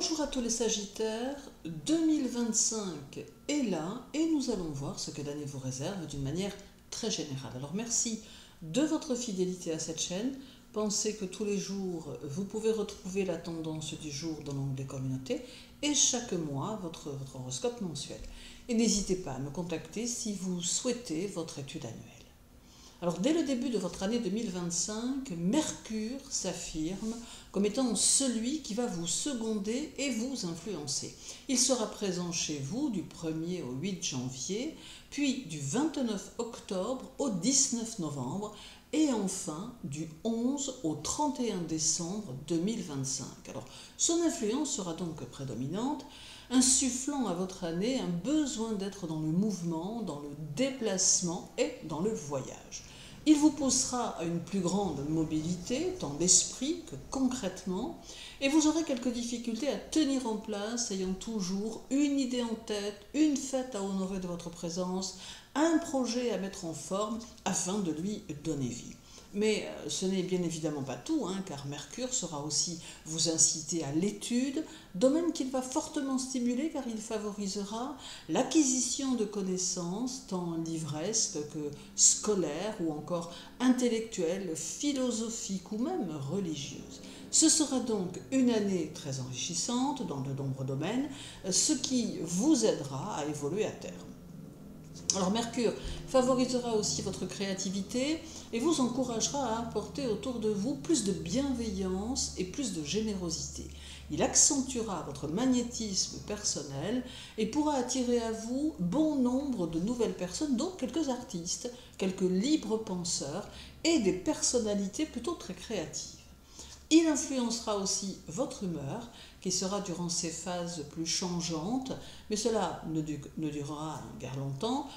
Bonjour à tous les Sagittaires, 2025 est là et nous allons voir ce que l'année vous réserve d'une manière très générale. Alors merci de votre fidélité à cette chaîne. Pensez que tous les jours, vous pouvez retrouver la tendance du jour dans l'onglet communauté et chaque mois votre horoscope mensuel. Et n'hésitez pas à me contacter si vous souhaitez votre étude annuelle. Alors dès le début de votre année 2025, Mercure s'affirme comme étant celui qui va vous seconder et vous influencer. Il sera présent chez vous du 1er au 8 janvier, puis du 29 octobre au 19 novembre et enfin du 11 au 31 décembre 2025. Alors son influence sera donc prédominante, insufflant à votre année un besoin d'être dans le mouvement, dans le déplacement et dans le voyage. Il vous poussera à une plus grande mobilité, tant d'esprit que concrètement, et vous aurez quelques difficultés à tenir en place, ayant toujours une idée en tête, une fête à honorer de votre présence, un projet à mettre en forme afin de lui donner vie. Mais ce n'est bien évidemment pas tout, car Mercure sera aussi vous inciter à l'étude, domaine qu'il va fortement stimuler car il favorisera l'acquisition de connaissances, tant livresques que scolaires ou encore intellectuelles, philosophiques ou même religieuses. Ce sera donc une année très enrichissante dans de nombreux domaines, ce qui vous aidera à évoluer à terme. Alors Mercure favorisera aussi votre créativité et vous encouragera à apporter autour de vous plus de bienveillance et plus de générosité. Il accentuera votre magnétisme personnel et pourra attirer à vous bon nombre de nouvelles personnes, dont quelques artistes, quelques libres penseurs et des personnalités plutôt très créatives. Il influencera aussi votre humeur, qui sera durant ces phases plus changeantes, mais cela ne durera guère longtemps,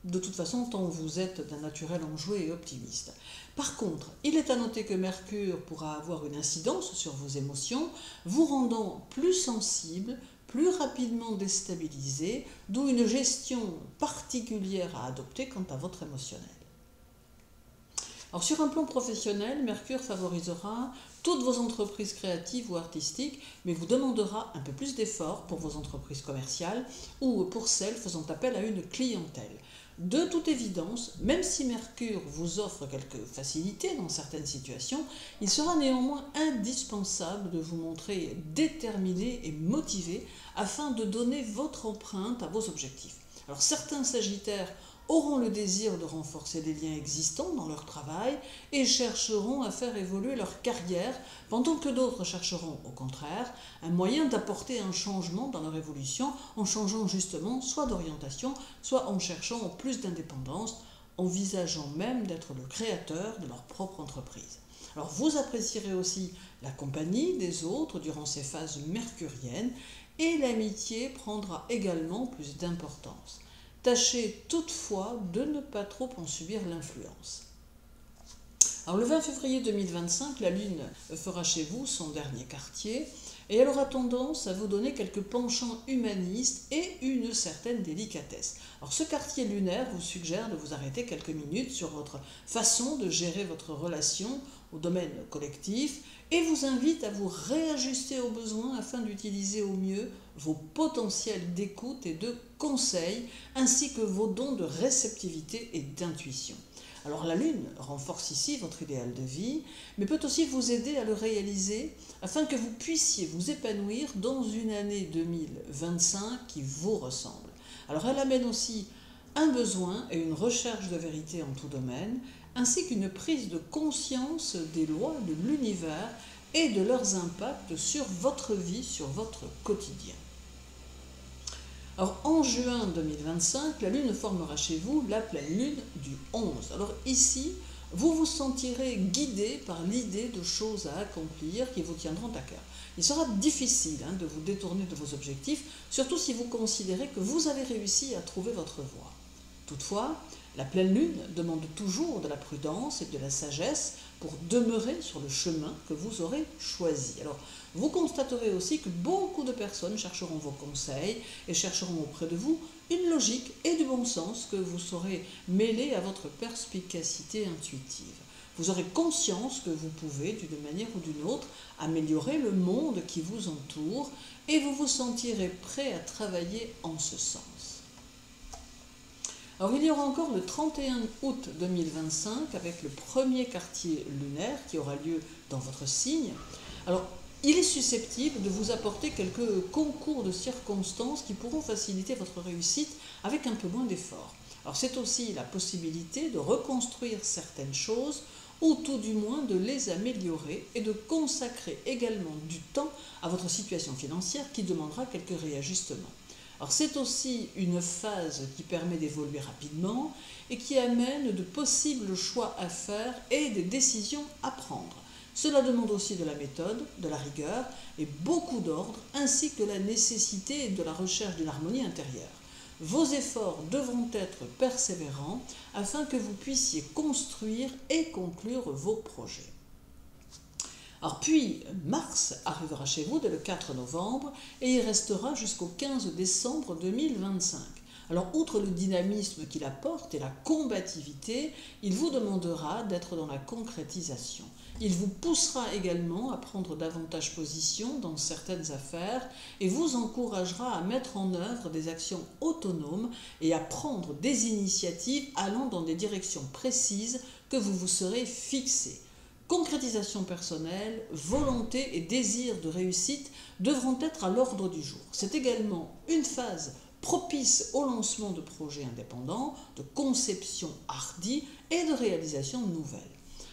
de toute façon tant vous êtes d'un naturel enjoué et optimiste. Par contre, il est à noter que Mercure pourra avoir une incidence sur vos émotions, vous rendant plus sensible, plus rapidement déstabilisé, d'où une gestion particulière à adopter quant à votre émotionnel. Alors sur un plan professionnel, Mercure favorisera toutes vos entreprises créatives ou artistiques, mais vous demandera un peu plus d'efforts pour vos entreprises commerciales ou pour celles faisant appel à une clientèle. De toute évidence, même si Mercure vous offre quelques facilités dans certaines situations, il sera néanmoins indispensable de vous montrer déterminé et motivé afin de donner votre empreinte à vos objectifs. Alors certains Sagittaires auront le désir de renforcer les liens existants dans leur travail et chercheront à faire évoluer leur carrière, pendant que d'autres chercheront, au contraire, un moyen d'apporter un changement dans leur évolution en changeant justement soit d'orientation, soit en cherchant plus d'indépendance, envisageant même d'être le créateur de leur propre entreprise. Alors vous apprécierez aussi la compagnie des autres durant ces phases mercuriennes et l'amitié prendra également plus d'importance. Tâchez toutefois de ne pas trop en subir l'influence. Alors le 20 février 2025, la Lune fera chez vous son dernier quartier et elle aura tendance à vous donner quelques penchants humanistes et une certaine délicatesse. Alors ce quartier lunaire vous suggère de vous arrêter quelques minutes sur votre façon de gérer votre relation au domaine collectif et vous invite à vous réajuster aux besoins afin d'utiliser au mieux vos potentiels d'écoute et de conseil ainsi que vos dons de réceptivité et d'intuition. Alors la Lune renforce ici votre idéal de vie, mais peut aussi vous aider à le réaliser afin que vous puissiez vous épanouir dans une année 2025 qui vous ressemble. Alors elle amène aussi un besoin et une recherche de vérité en tout domaine, ainsi qu'une prise de conscience des lois de l'univers et de leurs impacts sur votre vie, sur votre quotidien. Alors en juin 2025, la Lune formera chez vous la pleine Lune du 11. Alors ici, vous vous sentirez guidé par l'idée de choses à accomplir qui vous tiendront à cœur. Il sera difficile de vous détourner de vos objectifs, surtout si vous considérez que vous avez réussi à trouver votre voie. Toutefois, la pleine lune demande toujours de la prudence et de la sagesse pour demeurer sur le chemin que vous aurez choisi. Alors, vous constaterez aussi que beaucoup de personnes chercheront vos conseils et chercheront auprès de vous une logique et du bon sens que vous saurez mêler à votre perspicacité intuitive. Vous aurez conscience que vous pouvez, d'une manière ou d'une autre, améliorer le monde qui vous entoure et vous vous sentirez prêt à travailler en ce sens. Alors il y aura encore le 31 août 2025 avec le premier quartier lunaire qui aura lieu dans votre signe. Alors il est susceptible de vous apporter quelques concours de circonstances qui pourront faciliter votre réussite avec un peu moins d'effort. Alors c'est aussi la possibilité de reconstruire certaines choses ou tout du moins de les améliorer et de consacrer également du temps à votre situation financière qui demandera quelques réajustements. Alors c'est aussi une phase qui permet d'évoluer rapidement et qui amène de possibles choix à faire et des décisions à prendre. Cela demande aussi de la méthode, de la rigueur et beaucoup d'ordre, ainsi que la nécessité de la recherche d'une harmonie intérieure. Vos efforts devront être persévérants afin que vous puissiez construire et conclure vos projets. Alors puis, Mars arrivera chez vous dès le 4 novembre et il restera jusqu'au 15 décembre 2025. Alors, outre le dynamisme qu'il apporte et la combativité, il vous demandera d'être dans la concrétisation. Il vous poussera également à prendre davantage position dans certaines affaires et vous encouragera à mettre en œuvre des actions autonomes et à prendre des initiatives allant dans des directions précises que vous vous serez fixées. Concrétisation personnelle, volonté et désir de réussite devront être à l'ordre du jour. C'est également une phase propice au lancement de projets indépendants, de conception hardie et de réalisation nouvelles.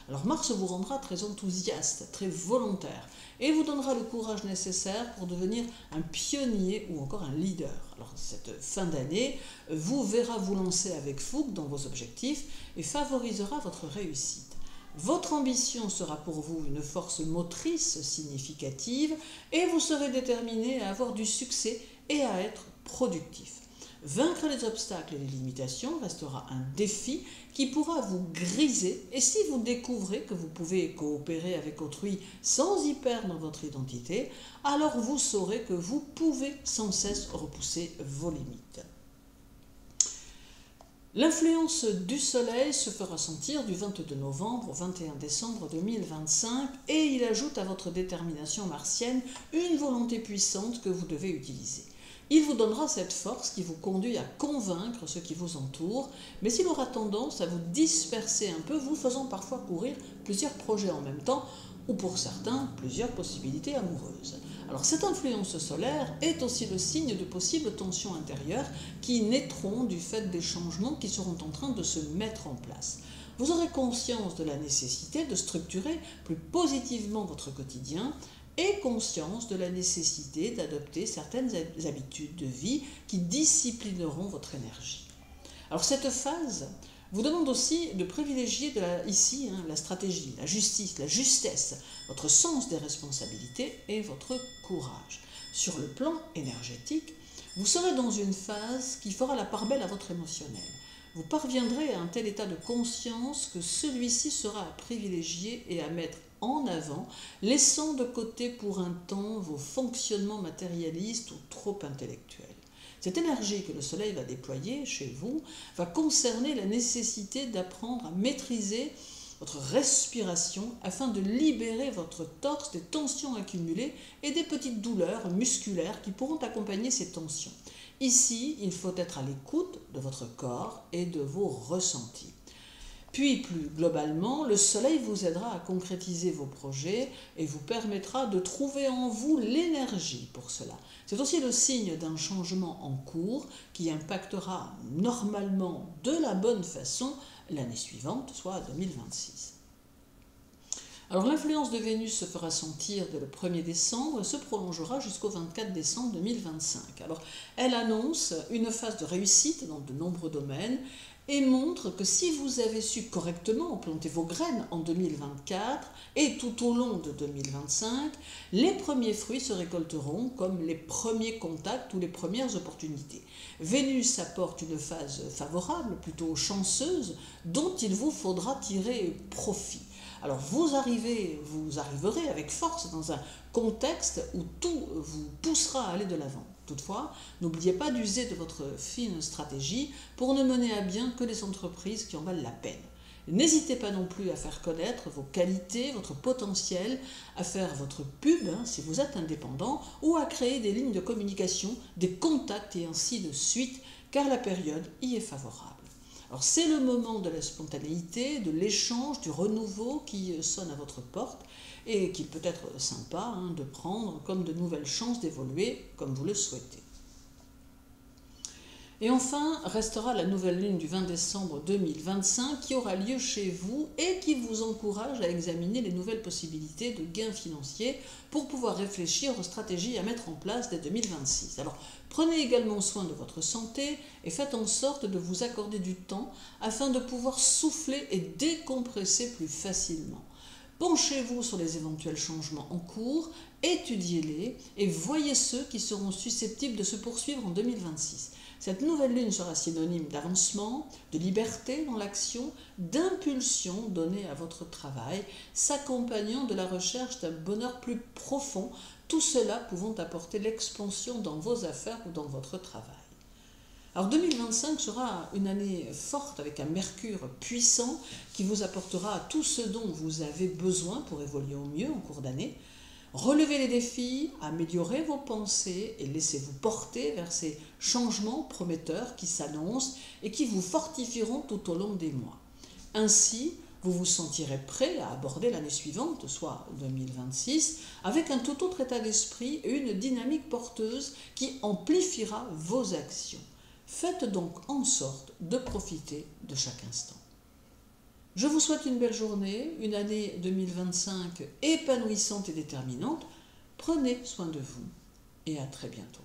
Alors Mars vous rendra très enthousiaste, très volontaire et vous donnera le courage nécessaire pour devenir un pionnier ou encore un leader. Alors cette fin d'année vous verra vous lancer avec fougue dans vos objectifs et favorisera votre réussite. Votre ambition sera pour vous une force motrice significative et vous serez déterminé à avoir du succès et à être productif. Vaincre les obstacles et les limitations restera un défi qui pourra vous griser et si vous découvrez que vous pouvez coopérer avec autrui sans y perdre votre identité, alors vous saurez que vous pouvez sans cesse repousser vos limites. L'influence du Soleil se fera sentir du 22 novembre au 21 décembre 2025 et il ajoute à votre détermination martienne une volonté puissante que vous devez utiliser. Il vous donnera cette force qui vous conduit à convaincre ceux qui vous entourent, mais il aura tendance à vous disperser un peu, vous faisant parfois courir plusieurs projets en même temps, ou pour certains, plusieurs possibilités amoureuses. Alors cette influence solaire est aussi le signe de possibles tensions intérieures qui naîtront du fait des changements qui seront en train de se mettre en place. Vous aurez conscience de la nécessité de structurer plus positivement votre quotidien et conscience de la nécessité d'adopter certaines habitudes de vie qui disciplineront votre énergie. Alors cette phase vous demande aussi de privilégier la stratégie, la justice, la justesse, votre sens des responsabilités et votre courage. Sur le plan énergétique, vous serez dans une phase qui fera la part belle à votre émotionnel. Vous parviendrez à un tel état de conscience que celui-ci sera à privilégier et à mettre en avant, laissant de côté pour un temps vos fonctionnements matérialistes ou trop intellectuels. Cette énergie que le Soleil va déployer chez vous va concerner la nécessité d'apprendre à maîtriser votre respiration afin de libérer votre torse des tensions accumulées et des petites douleurs musculaires qui pourront accompagner ces tensions. Ici, il faut être à l'écoute de votre corps et de vos ressentis. Puis, plus globalement, le Soleil vous aidera à concrétiser vos projets et vous permettra de trouver en vous l'énergie pour cela. C'est aussi le signe d'un changement en cours qui impactera normalement de la bonne façon l'année suivante, soit 2026. Alors l'influence de Vénus se fera sentir dès le 1er décembre et se prolongera jusqu'au 24 décembre 2025. Alors elle annonce une phase de réussite dans de nombreux domaines et montre que si vous avez su correctement planter vos graines en 2024 et tout au long de 2025, les premiers fruits se récolteront comme les premiers contacts ou les premières opportunités. Vénus apporte une phase favorable, plutôt chanceuse, dont il vous faudra tirer profit. Alors vous arriverez avec force dans un contexte où tout vous poussera à aller de l'avant. Toutefois, n'oubliez pas d'user de votre fine stratégie pour ne mener à bien que les entreprises qui en valent la peine. N'hésitez pas non plus à faire connaître vos qualités, votre potentiel, à faire votre pub si vous êtes indépendant, ou à créer des lignes de communication, des contacts et ainsi de suite, car la période y est favorable. Alors c'est le moment de la spontanéité, de l'échange, du renouveau qui sonne à votre porte et qu'il peut être sympa de prendre comme de nouvelles chances d'évoluer comme vous le souhaitez. Et enfin, restera la nouvelle lune du 20 décembre 2025 qui aura lieu chez vous et qui vous encourage à examiner les nouvelles possibilités de gains financiers pour pouvoir réfléchir aux stratégies à mettre en place dès 2026. Alors, prenez également soin de votre santé et faites en sorte de vous accorder du temps afin de pouvoir souffler et décompresser plus facilement. Penchez-vous sur les éventuels changements en cours, étudiez-les et voyez ceux qui seront susceptibles de se poursuivre en 2026. Cette nouvelle lune sera synonyme d'avancement, de liberté dans l'action, d'impulsion donnée à votre travail, s'accompagnant de la recherche d'un bonheur plus profond, tout cela pouvant apporter l'expansion dans vos affaires ou dans votre travail. Alors 2025 sera une année forte avec un Mercure puissant qui vous apportera tout ce dont vous avez besoin pour évoluer au mieux en cours d'année. Relevez les défis, améliorez vos pensées et laissez-vous porter vers ces changements prometteurs qui s'annoncent et qui vous fortifieront tout au long des mois. Ainsi, vous vous sentirez prêt à aborder l'année suivante, soit 2026, avec un tout autre état d'esprit et une dynamique porteuse qui amplifiera vos actions. Faites donc en sorte de profiter de chaque instant. Je vous souhaite une belle journée, une année 2025 épanouissante et déterminante. Prenez soin de vous et à très bientôt.